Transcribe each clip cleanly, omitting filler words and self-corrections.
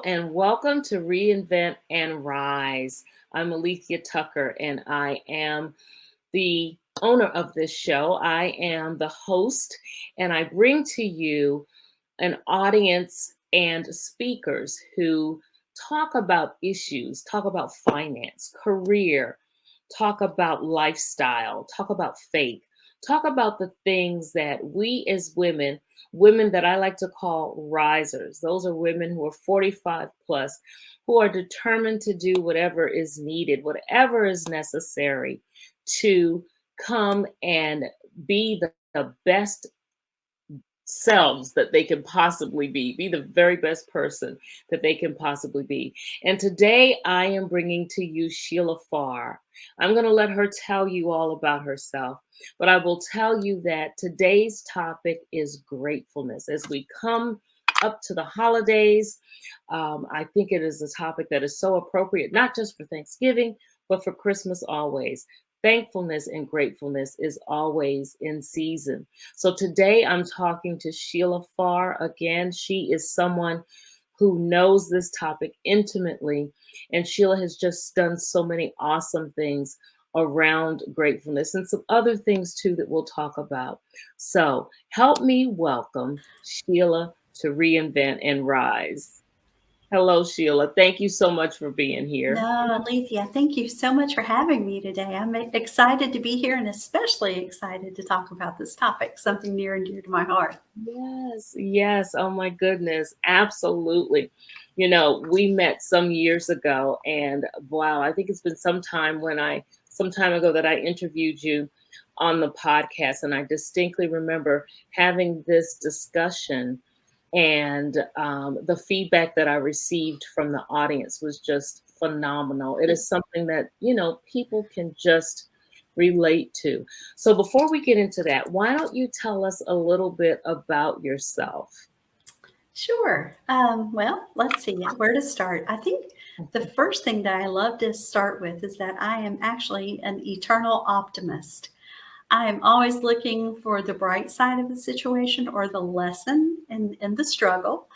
and welcome to Reinvent and Rise. I'm Alethea Tucker, and I am the owner of this show. I am the host, and I bring to you an audience and speakers who talk about issues, talk about finance, career, talk about lifestyle, talk about faith, talk about the things that we as women that I like to call risers, those are women who are 45 plus, who are determined to do whatever is needed, whatever is necessary to come and be the best selves that they can possibly be the very best person that they can possibly be. And today I am bringing to you Sheila Farr. I'm going to let her tell you all about herself, but I will tell you that today's topic is gratefulness. As we come up to the holidays, I think it is a topic that is so appropriate, not just for Thanksgiving, but for Christmas always. Thankfulness and gratefulness is always in season. So today I'm talking to Sheila Farr again. She is someone who knows this topic intimately, and Sheila has just done so many awesome things around gratefulness and some other things too that we'll talk about. So help me welcome Sheila to Reinvent and Rise. Hello, Sheila. Thank you so much for being here. No, Alethea, thank you so much for having me today. I'm excited to be here and especially excited to talk about this topic, something near and dear to my heart. Yes, yes. Oh my goodness. Absolutely. We met some years ago, and wow, I think it's been some time ago that I interviewed you on the podcast, and I distinctly remember having this discussion, and the feedback that I received from the audience was just phenomenal. It is something that, people can just relate to. So before we get into that, why don't you tell us a little bit about yourself? Sure. Well, let's see where to start. I think the first thing that I love to start with is that I am actually an eternal optimist. I am always looking for the bright side of the situation or the lesson in the struggle.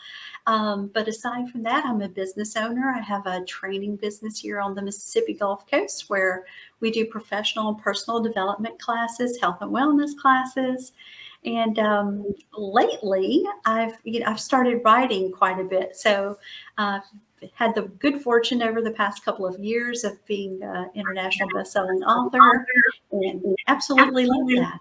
But aside from that, I'm a business owner. I have a training business here on the Mississippi Gulf Coast where we do professional and personal development classes, health and wellness classes. And lately, I've started writing quite a bit. So I've had the good fortune over the past couple of years of being an international best-selling author, and absolutely love that.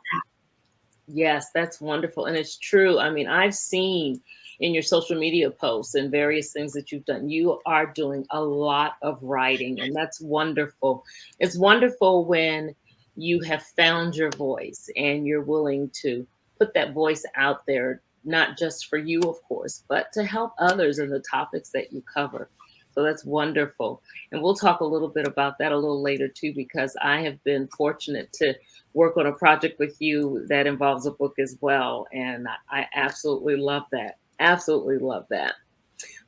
Yes, that's wonderful. And it's true. I mean, I've seen in your social media posts and various things that you've done, you are doing a lot of writing, and that's wonderful. It's wonderful when you have found your voice and you're willing to put that voice out there, not just for you, of course, but to help others in the topics that you cover. So that's wonderful. And we'll talk a little bit about that a little later too, because I have been fortunate to work on a project with you that involves a book as well. And I absolutely love that. Absolutely love that.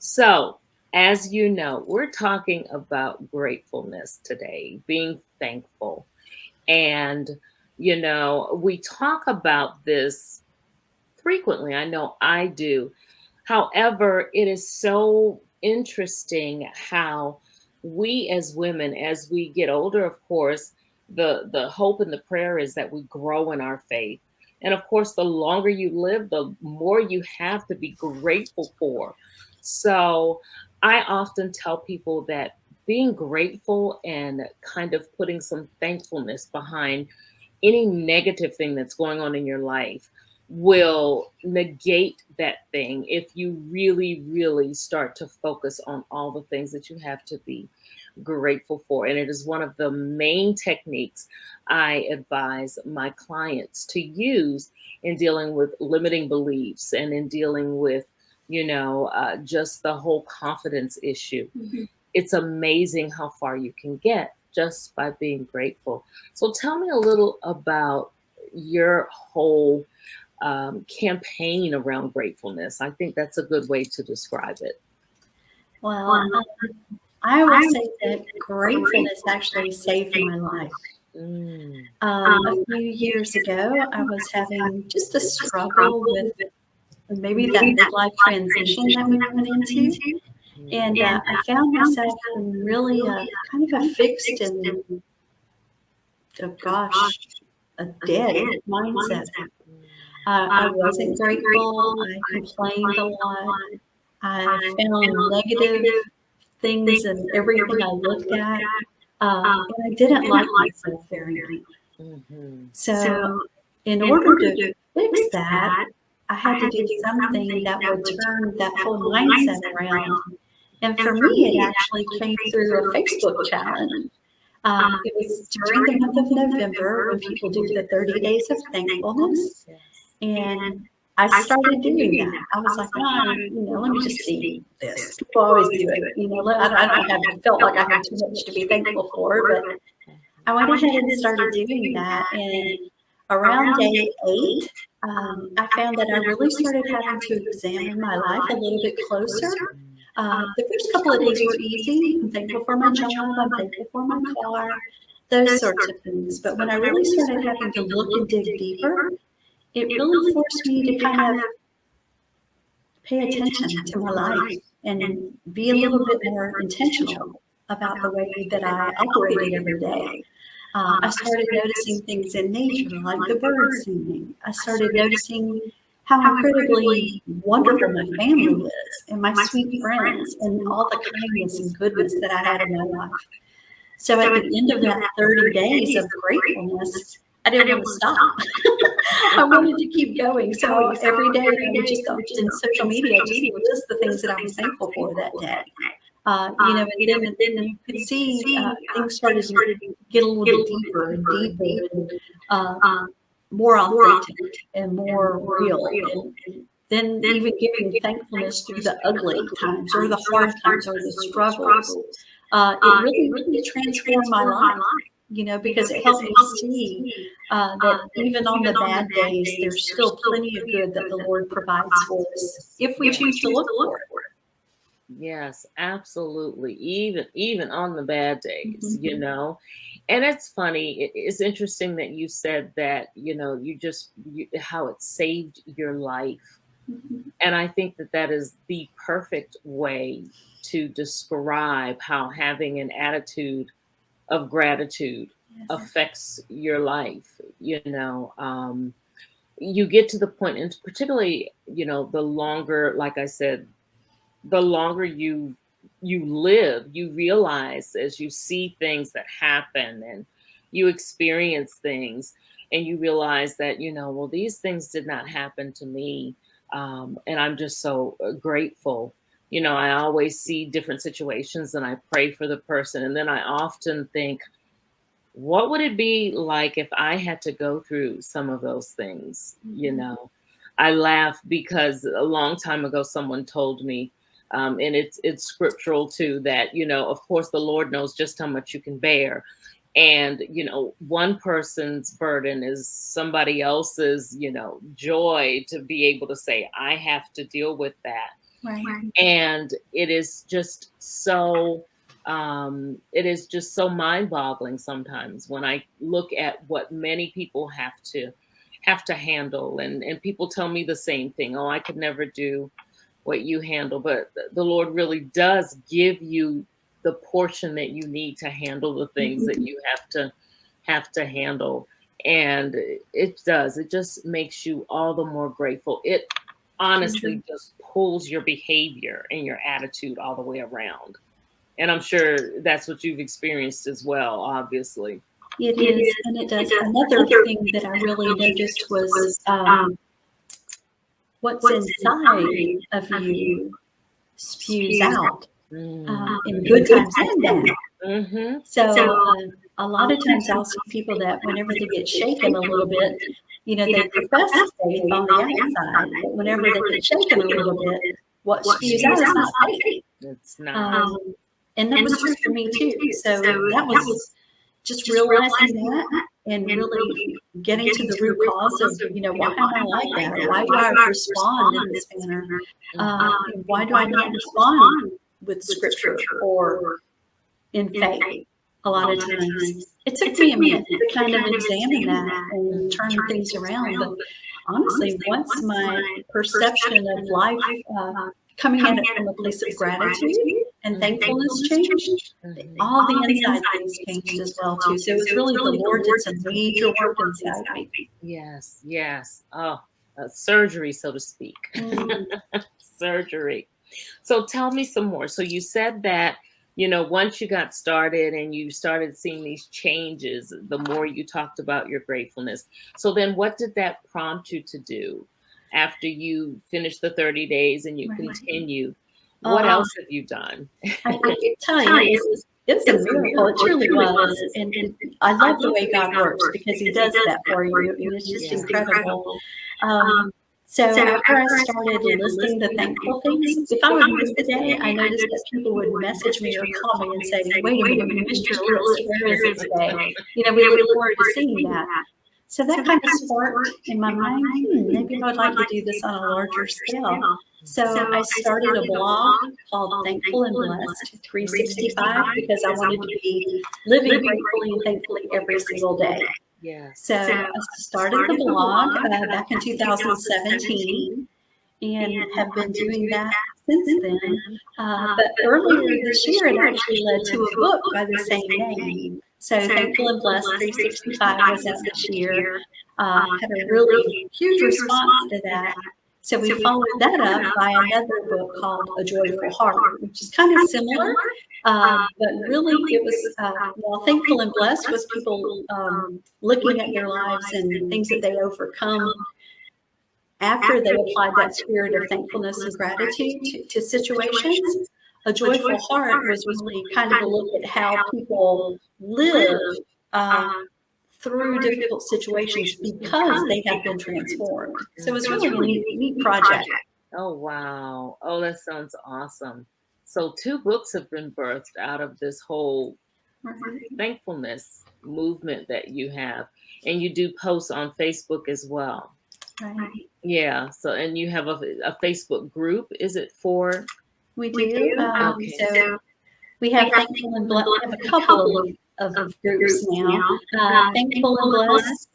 So, as you know, we're talking about gratefulness today, being thankful. And, we talk about this frequently. I know I do. However, it is so interesting how we as women, as we get older, of course, the hope and the prayer is that we grow in our faith. And of course, the longer you live, the more you have to be grateful for. So I often tell people that being grateful and kind of putting some thankfulness behind any negative thing that's going on in your life will negate that thing if you really, really start to focus on all the things that you have to be grateful for. And it is one of the main techniques I advise my clients to use in dealing with limiting beliefs and in dealing with, just the whole confidence issue. Mhm. It's amazing how far you can get just by being grateful. So tell me a little about your whole campaign around gratefulness. I think that's a good way to describe it. Well, I will say that gratefulness actually saved my life. Mm, A few years ago, I was having just a struggle with maybe that midlife transition that we went into. And I found myself in really kind of a fixed and, oh gosh, a dead mindset. I wasn't grateful. I complained a lot. I found negative things in everything I looked at. And I didn't like myself very much. Mhm. So, in order to fix that, I had to do something that would turn that whole mindset around. And for me, it actually came through a Facebook challenge. It was during the month of November when people do the 30 days of thankfulness. Yes. And I started doing that. I was like, let me just see this. People always do it. I don't have felt like I had too much to be thankful for, but I went ahead and started doing that. And around day 8, I found that I really started having to examine my life a little bit closer. The first couple of days were easy. I'm thankful for my job. I'm thankful for my car, those sorts of things. But when I really started having to look and dig deeper, it really forced me to kind of pay attention to my life and be a little bit more intentional about the way that I operated every day. I started noticing things in nature, like the birds singing. I started noticing how incredibly wonderful my family is and my sweet friends and all the kindness and goodness that I had in my life. So at the end of that 30 days of gratefulness, I didn't want to stop. I wanted to keep going. So every day I would just in social media, just list the things that I was thankful for that day. And then you could see things started to get a little bit deeper and deeper and more authentic and more real. And then even giving thankfulness through the ugly times or the hard times or the struggles. It really transformed my life, because it helped me see that even on the bad days, there's still plenty of good that the Lord provides for us if we choose to look for it. Yes, absolutely. Even on the bad days, Mhm. And it's funny. It's interesting that you said that, how it saved your life. Mhm. And I think that that is the perfect way to describe how having an attitude of gratitude Yes. affects your life. You get to the point, and particularly, the longer, like I said, the longer you live, you realize as you see things that happen and you experience things, and you realize that, well, these things did not happen to me. And I'm just so grateful. I always see different situations and I pray for the person. And then I often think, what would it be like if I had to go through some of those things? Mhm. I laugh because a long time ago someone told me, and it's scriptural too, that of course the Lord knows just how much you can bear, and one person's burden is somebody else's joy to be able to say, I have to deal with that. Right. And it is just so mind-boggling sometimes when I look at what many people have to handle, and people tell me the same thing. Oh, I could never do what you handle, but the Lord really does give you the portion that you need to handle the things that Mhm. you have to handle. And it just makes you all the more grateful. It honestly just pulls your behavior and your attitude all the way around. And I'm sure that's what you've experienced as well, obviously. It is, and it does. Another thing that I really noticed was what's inside of you spews out Mm. in good times and bad. Mm-hmm. So a lot of times I'll see people that whenever they get shaken a little bit, they profess faith on the outside, but whenever they get shaken a little bit, what spews out is not faith. It's not. Um, and that was true for me too. So that was just realizing that and really getting to the root cause of, why am I like that? Or why do I respond in this manner? And why do I not respond with scripture or in faith a lot of times? It took me a minute to kind of examine that and turn things around. But honestly, once my perception of life coming at it from a place of gratitude and thankfulness changed, Mhm. all the inside things changed as well too. So it was really the Lord did some major work inside me. Yes, yes. Oh, surgery, so to speak. Mm, Surgery. So tell me some more. So you said that, once you got started and you started seeing these changes, the more you talked about your gratefulness. So then what did that prompt you to do after you finished the 30 days and you right. continued? What Um, else have you done? I tell you, it's a miracle. It truly was, and I love the way God works because He does that for you, and it's just Yeah. incredible. Um, so after I started listing the thankful things, if I would miss a day, I noticed that people would message me or call me and say, "Wait a minute, you missed your list. Where is it today?" We look forward to seeing that. So that kind of sparked in my mind, maybe I would like to do this on a larger scale. So I started a blog called Thankful and Blessed 365 because I wanted to be living gratefully and thankfully every single day. Yes. So I started the blog back in 2017 and have been doing that since then. But earlier this year, it actually led to a book by the same name. So Thankful and Blessed 365 was out this year. Had a really huge response to that. So we followed that up by another book called A Joyful Heart, which is kind of similar. But really, it was, well, Thankful and Blessed was people looking at their lives and things that they overcome after they applied that spirit of thankfulness and gratitude to situations. A Joyful Heart was really kind of a look at how people live uh, through difficult situations because they have been transformed. So it's really a neat project. Oh, wow. Oh, that sounds awesome. So, two books have been birthed out of this whole Right. thankfulness movement that you have. And you do posts on Facebook as well. Right. Yeah. So, and you have a Facebook group. Is it for? We do. Okay. So we have Thankful and Blessed. We have a couple of groups now. Thankful and Blessed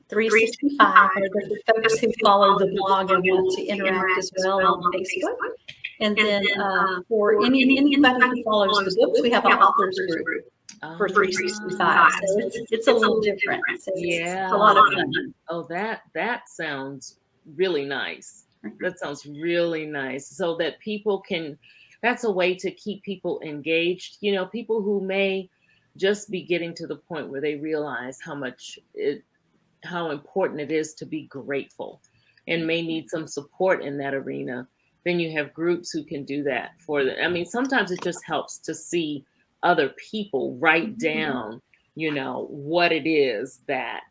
365 are the folks who follow the blog and want to interact as well on Facebook. And then for anybody who follows the books, we have an authors group for 365. So it's a little different. So it's a lot of Yeah. fun. Oh, that sounds really nice. That sounds really nice. So that people can, that's a way to keep people engaged. People who may just be getting to the point where they realize how important it is to be grateful and may need some support in that arena. Then you have groups who can do that for them. I mean, sometimes it just helps to see other people write down, what it is that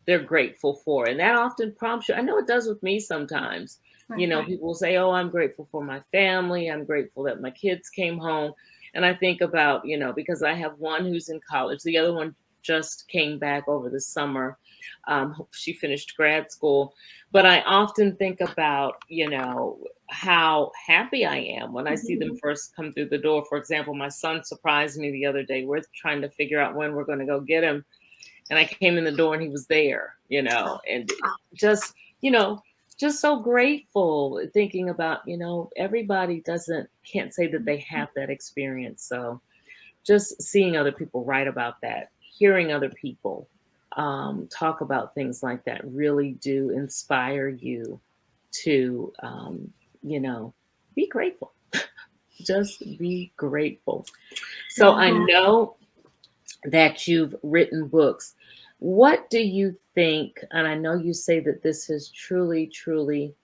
they're grateful for. And that often prompts you. I know it does with me sometimes. Right. People will say, "Oh, I'm grateful for my family. I'm grateful that my kids came home." And I think about, because I have one who's in college, the other one just came back over the summer. She finished grad school. But I often think about, how happy I am when I see them first come through the door. For example, my son surprised me the other day. We're trying to figure out when we're going to go get him. And I came in the door and he was there, and just, you know, just so grateful thinking about, everybody can't say that they have that experience. So just seeing other people write about that, hearing other people talk about things like that really do inspire you to, be grateful. Just be grateful. So I Yeah. know that you've written books. What do you think? And I know you say that this has truly, truly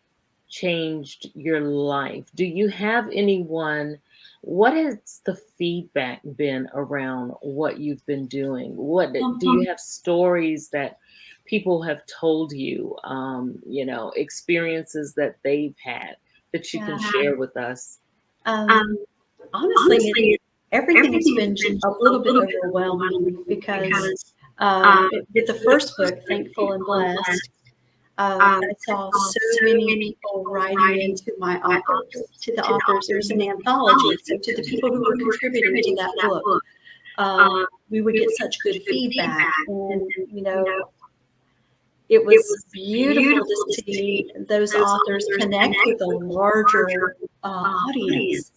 changed your life. Do you have anyone? What has the feedback been around what you've been doing? What do you have stories that people have told you? Experiences that they've had that you can Yeah. share with us. Um, honestly, everything's been a little bit overwhelming because with the first book, Thankful and Blessed, I saw so many people writing into my authors, to the authors. It was an anthology. So to the people who were contributing to that book, we would get such good feedback. And, it was beautiful to see those authors connect with a larger audience.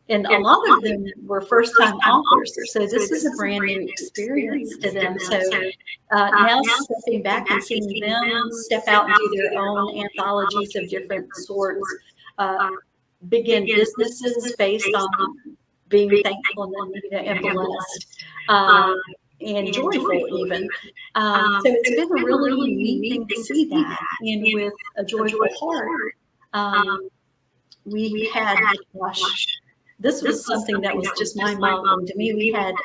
And a lot of them were first time authors. So this is a brand new experience to them. So now stepping back and seeing them step out and do their own anthologies of different sorts, uh, begin businesses based on being thankful and blessed. And joyful even. So it's been a really neat thing to see that. And with a joyful heart, we had, gosh, this was something that was just mind-boggling to me. We had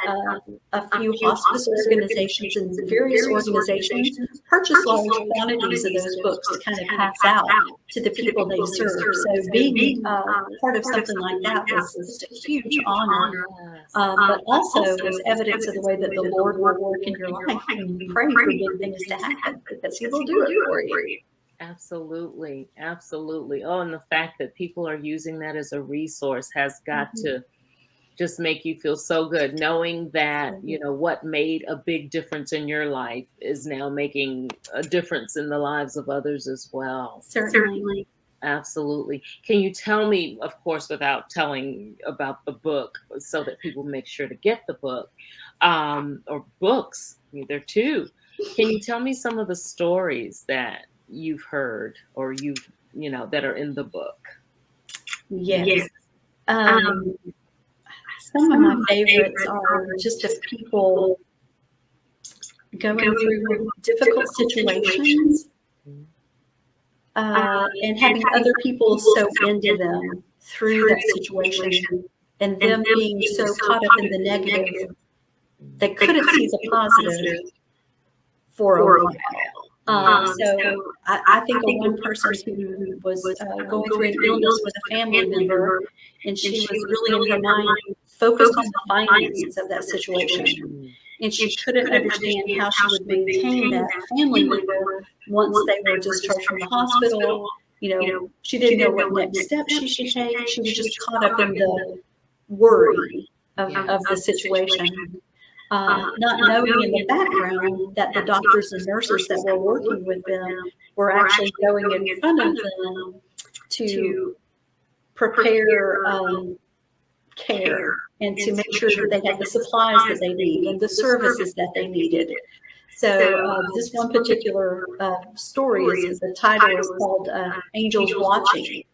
a few hospice organizations and various organizations purchase large quantities of those books to kind of pass out to the people they serve. So being part of something like that was just a huge honor, but also was evidence of the way that the Lord will work in your life when you pray for big things to happen, because He will do it for you. Absolutely. Absolutely. Oh, and the fact that people are using that as a resource has got to just make you feel so good, knowing that, what made a big difference in your life is now making a difference in the lives of others as well. Certainly. Absolutely. Can you tell me, of course, without telling about the book, so that people make sure to get the book, or books, either two. Can you tell me some of the stories that you've heard or that are in the book? Yes. Some of my favorites are just of people going through difficult situations, and having other people soak into them through that situation, and them being so caught up in the negative they couldn't see the positive for a while. So I think of one person who was going through an illness with a family member, and she was really in her mind focused on the finances of that situation. And she couldn't understand how she would maintain that family member once they were discharged from the hospital. She didn't know what next steps she should take. She was just caught up in the worry of the situation. Not knowing in the background that the doctors and nurses that were working with them were actually going in front of them to prepare care and to make sure that they had the supplies that they need and the services that they needed. So this one particular story the title is called Angels Watching.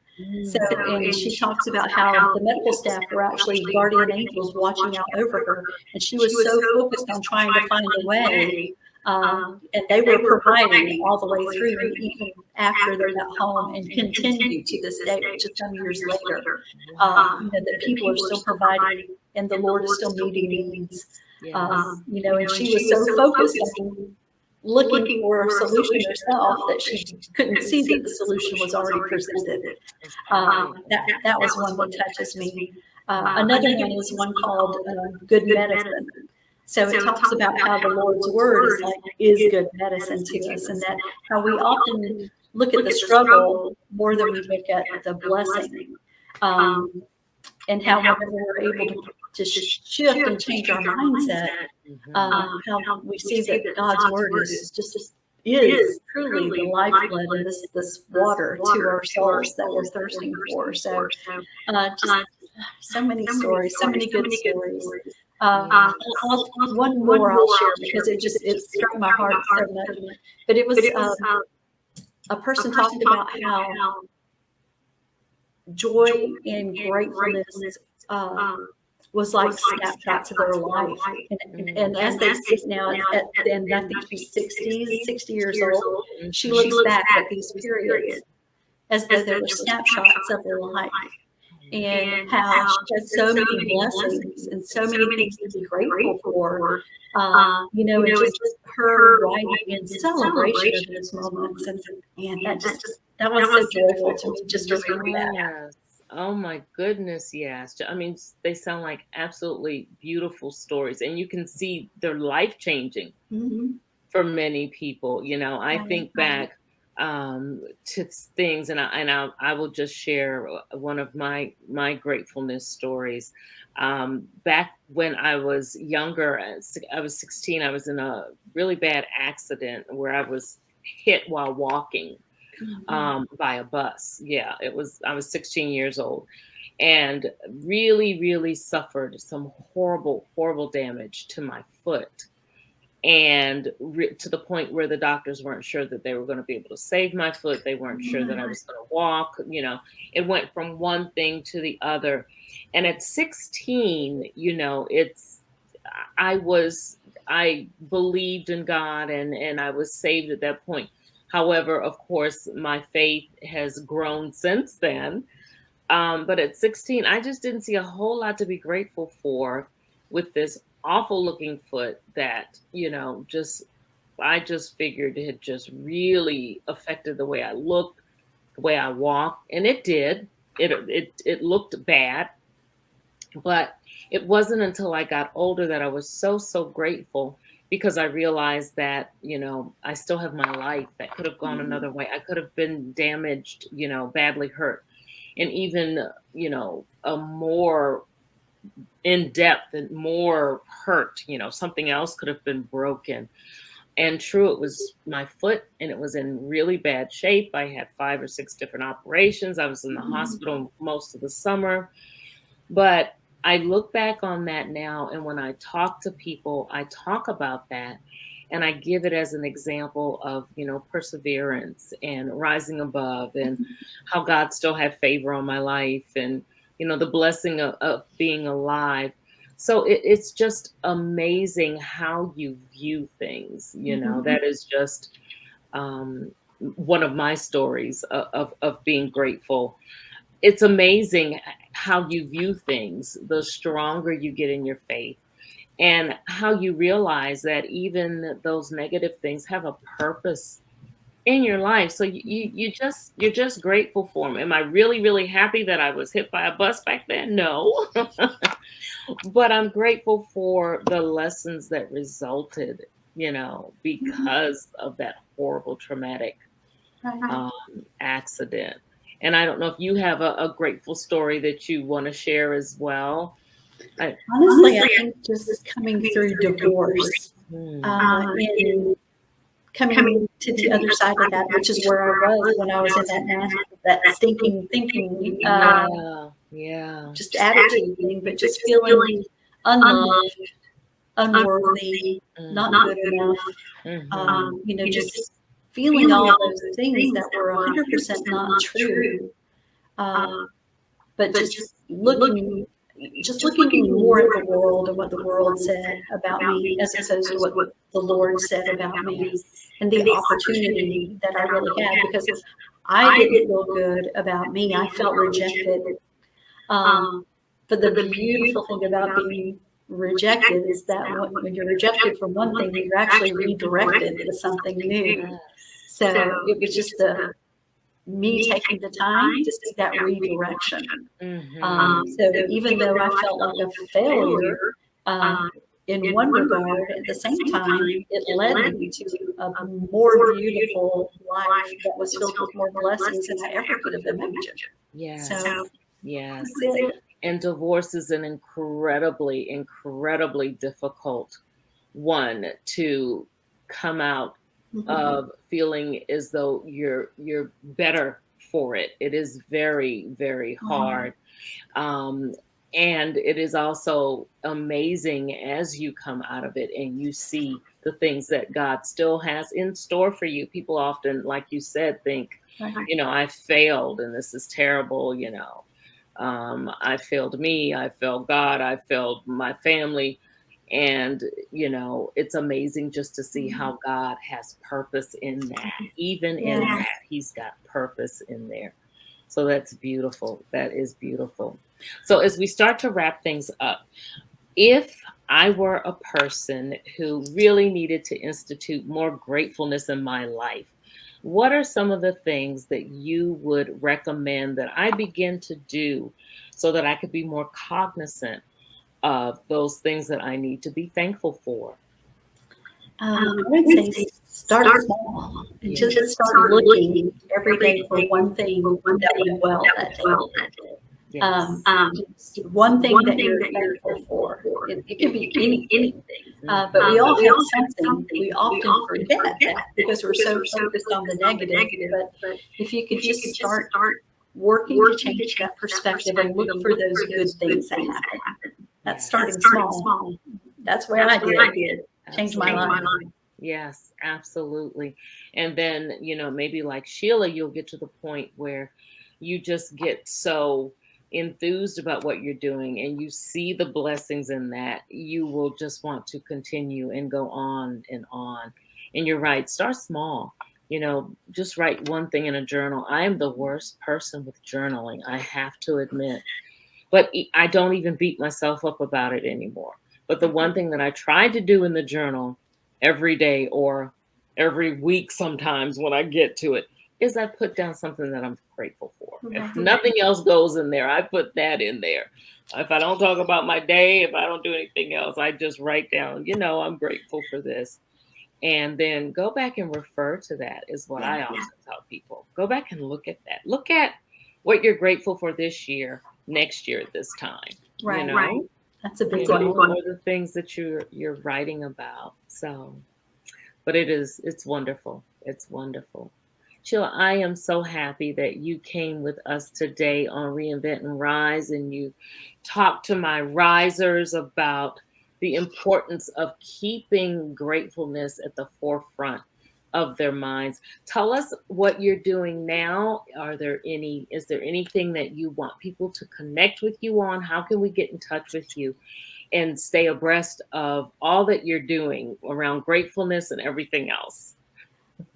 So, and she talks about how the medical staff were actually guardian angels watching out over her, and she was so focused on trying to find a way, and they were providing all the way through, and even after they got home, and continue to this day, which is some years later. That people are still providing, and the Lord is still meeting needs. And she was so focused on looking for a solution herself that she couldn't see that the solution was already presented. That was one that touches me. Another one is one called Good Medicine. So it talks about how the Lord's word is good medicine to us, and that how we often look at the struggle more than we look at the blessing. And how whenever we're able to shift and change our mindset, how we see that God's word is truly the lifeblood and this water to our souls that we're thirsting for. So just so many stories, so many good stories. One more I'll share because it struck my heart so much. But it was a person talking about how joy and gratefulness was like snapshots of their life. And as they sit now, and I think she's 60 years old, she looks back at these periods as though they were snapshots of their life. And how she had so many blessings and so many things to be grateful for, and just her writing in celebration of those moments. And that was so joyful to me just to read that. Yes. Oh my goodness, yes. I mean, they sound like absolutely beautiful stories, and you can see they're life changing for many people. I think back to things, and I will just share one of my gratefulness stories. Back when I was younger, I was 16. I was in a really bad accident where I was hit while walking. Mhm. by a bus. Yeah, I was 16 years old and really, really suffered some horrible, horrible damage to my foot. And to the point where the doctors weren't sure that they were going to be able to save my foot. They weren't sure that I was going to walk. It went from one thing to the other. And at 16, I was, I believed in God, and I was saved at that point. However, of course, my faith has grown since then. But at 16, I just didn't see a whole lot to be grateful for with this awful looking foot that, just I just figured it had just really affected the way I looked, the way I walked, and it did. It looked bad, but it wasn't until I got older that I was so, so grateful because I realized that, I still have my life that could have gone Mhm. another way. I could have been damaged, badly hurt, and even, a more in depth and more hurt, something else could have been broken. And true, it was my foot, and it was in really bad shape. I had 5 or 6 different operations. I was in the Mhm. hospital most of the summer. But I look back on that now, and when I talk to people, I talk about that, and I give it as an example of, perseverance and rising above, and how God still had favor on my life, and, the blessing of being alive. So it's just amazing how you view things. Mhm. That is just one of my stories of being grateful. It's amazing how you view things, the stronger you get in your faith, and how you realize that even those negative things have a purpose in your life. So you're just grateful for them. Am I really, really happy that I was hit by a bus back then? No. But I'm grateful for the lessons that resulted, Mhm. because of that horrible traumatic Right. um, accident. And I don't know if you have a grateful story that you want to share as well. I, Honestly, I think just coming through divorce, hmm, in coming to the other side of that, which is where I was when I was in that stinking thinking, yeah, yeah. just attitude thing, but just feeling unloved, unworthy, not good enough, Hmm. just feeling all those things that were 100% not true. Um, but just looking more at the world and what the world said about me as opposed to what the Lord said about me, Yes. and the opportunity that I really had, because I didn't feel good about me. I felt rejected. Um, but the beautiful thing about being rejected is that when you're rejected from one thing, you're actually redirected to something new. Yes. So it was just me taking the time to see that redirection. Hmm. So even though I felt like a failure, um, in one regard, at the same time, it led me to a more beautiful life that was filled with more blessings than I ever could have imagined. Yes. So Yes. that's it. And divorce is an incredibly, incredibly difficult one to come out Mhm. of, feeling as though you're better for it. It is very, very Right. hard. Um, and it is also amazing as you come out of it and you see the things that God still has in store for you. People often, like you said, think, Right. I failed and this is terrible. I failed me, I failed God, I failed my family. And, it's amazing just to see Mhm. how God has purpose in that. Even in Yes. that, He's got purpose in there. So that's beautiful. That is beautiful. So as we start to wrap things up, if I were a person who really needed to institute more gratefulness in my life, what are some of the things that you would recommend that I begin to do so that I could be more cognizant of those things that I need to be thankful for? I would say start small and just Yes. start looking every day for one thing that went well that day. Yes. Just one thing that you're thankful for. It could be anything, but we Mhm. all have something. We often forget that because we're so focused on the negative. But if you could just start working to change that perspective and look for those good things that happen. That's Yes. starting small. That's what I did. Change my life. Absolutely. Yes, absolutely. And then, maybe like Sheila, you'll get to the point where you just get so enthused about what you're doing and you see the blessings in that, you will just want to continue and go on and on. And you're right, start small. Just write one thing in a journal. I am the worst person with journaling, I have to admit. But I don't even beat myself up about it anymore. But the one thing that I try to do in the journal every day or every week sometimes when I get to it is I put down something that I'm grateful for. If Right. nothing else goes in there, I put that in there. If I don't talk about my day, if I don't do anything else, I just write down, I'm grateful for this. And then go back and refer to that is what Yeah. I often tell people. Go back and look at that. Look at what you're grateful for this year, next year at this time, you Right. know, That's a big you know, one. or the things that you're writing about. So, but it's wonderful. It's wonderful. Sheila, I am so happy that you came with us today on Reinvent and Rise and you talked to my risers about the importance of keeping gratefulness at the forefront of their minds. Tell us what you're doing now. Is there anything that you want people to connect with you on? How can we get in touch with you and stay abreast of all that you're doing around gratefulness and everything else?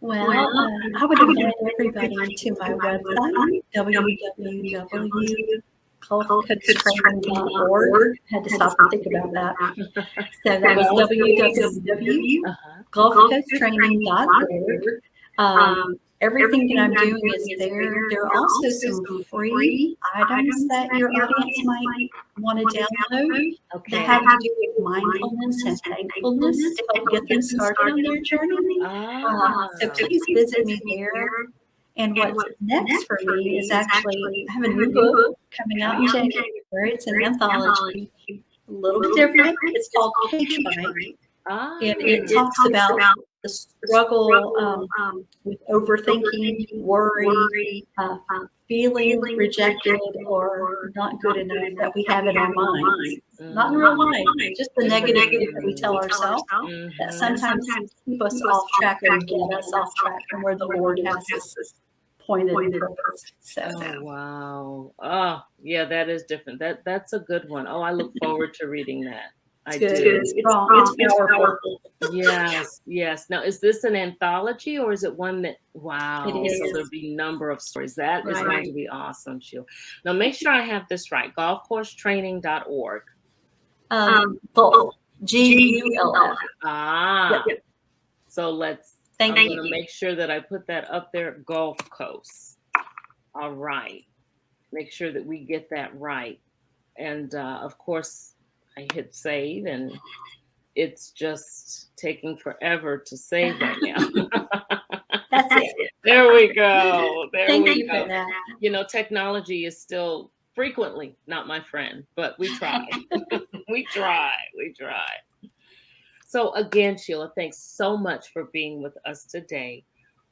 Well, I would invite everybody to my website, www.gulfcoasttraining.org. Had to stop and think about that. So that was Uh-huh. www.gulfcoasttraining.org. Everything that I'm doing is there. There are also some free items that your audience might want to download that Okay. have to do with mindfulness and thankfulness to help get them started on their journey. So Ah. please visit me there. And what's next for me is actually, I have a new book coming out in January. It's an anthology, a little bit different. It's called Cage Fight, Ah. and it talks about the struggle with overthinking, worry, feeling rejected or not good enough that we have in our minds. Not in real life, just the negative things that we tell ourselves that sometimes keep us off track or get us off track from where the Lord has us pointed and purposed. So Oh, wow. Oh, yeah, that is different. That's a good one. Oh, I look forward to reading that. it's I good. do. It's strong. It's powerful. Yes, yes. Now, is this an anthology or is it one that, It wow, so is. there'll be a number of stories. That is going Right. to be awesome, Sheila. Now, make sure I have this right. Golfcoursetraining.org. Gulf. GULF. Ah, Yep. so I'm Thank going to you. make sure that I put that up there, Gulf Coast. All right. Make sure that we get that right. And of course, I hit save and it's just taking forever to save right now. That's it. There we go. There Thank we you go. for that. Technology is still frequently not my friend, but we try. We try. We try. So again, Sheila, thanks so much for being with us today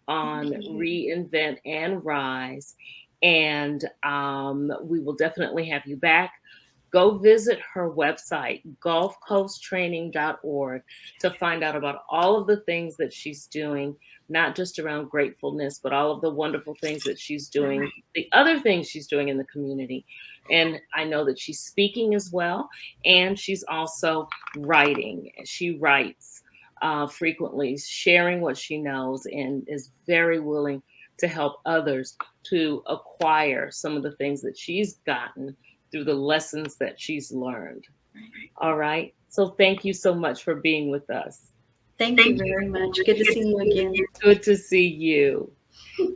on Thank you. Reinvent and Rise. And we will definitely have you back. Go visit her website, gulfcoasttraining.org, to find out about all of the things that she's doing, not just around gratefulness, but all of the wonderful things that she's doing, the other things she's doing in the community. And I know that she's speaking as well, and she's also writing. She writes frequently, sharing what she knows, and is very willing to help others to acquire some of the things that she's gotten through the lessons that she's learned. All right. So thank you so much for being with us. Thank you very much. Good to see you again. Good to see you.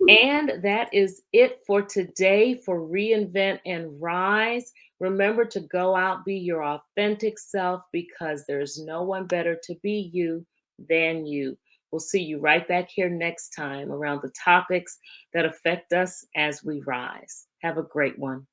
And that is it for today for Reinvent and Rise. Remember to go out, be your authentic self, because there's no one better to be you than you. We'll see you right back here next time around the topics that affect us as we rise. Have a great one.